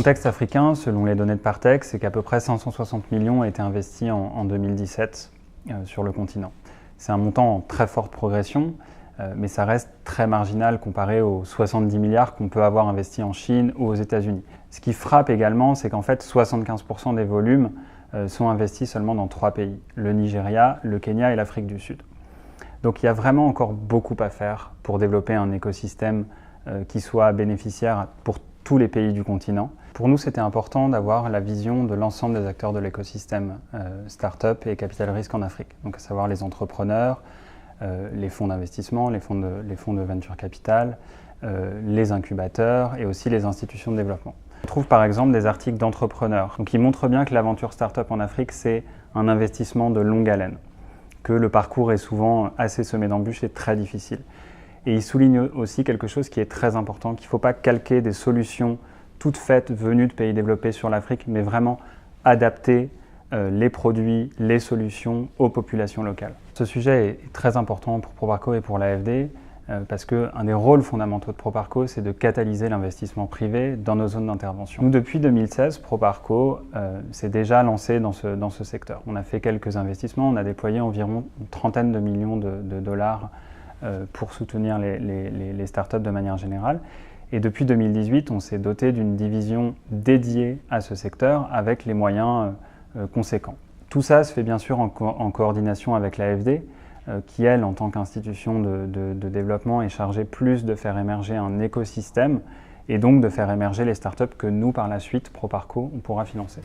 contexte africain, selon les données de Partech, c'est qu'à peu près 560 millions ont été investis en 2017 sur le continent. C'est un montant en très forte progression, mais ça reste très marginal comparé aux 70 milliards qu'on peut avoir investis en Chine ou aux États-Unis. Ce qui frappe également, c'est qu'en fait 75% des volumes sont investis seulement dans 3 pays, le Nigeria, le Kenya et l'Afrique du Sud. Donc il y a vraiment encore beaucoup à faire pour développer un écosystème qui soit bénéficiaire pour tous les pays du continent. Pour nous, c'était important d'avoir la vision de l'ensemble des acteurs de l'écosystème start-up et capital risque en Afrique, donc à savoir les entrepreneurs, les fonds d'investissement, les fonds de venture capital, les incubateurs et aussi les institutions de développement. On trouve par exemple des articles d'entrepreneurs qui montrent bien que l'aventure start-up en Afrique, c'est un investissement de longue haleine, que le parcours est souvent assez semé d'embûches et très difficile. Et il souligne aussi quelque chose qui est très important, qu'il ne faut pas calquer des solutions toutes faites venues de pays développés sur l'Afrique, mais vraiment adapter les produits, les solutions aux populations locales. Ce sujet est très important pour Proparco et pour l'AFD, parce qu'un des rôles fondamentaux de Proparco, c'est de catalyser l'investissement privé dans nos zones d'intervention. Nous, depuis 2016, Proparco s'est déjà lancé dans ce secteur. On a fait quelques investissements, on a déployé environ une trentaine de millions de dollars pour soutenir les startups de manière générale. Et depuis 2018, on s'est doté d'une division dédiée à ce secteur avec les moyens conséquents. Tout ça se fait bien sûr en coordination avec l'AFD, qui elle, en tant qu'institution de développement, est chargée plus de faire émerger un écosystème et donc de faire émerger les startups que nous, par la suite, Proparco, on pourra financer.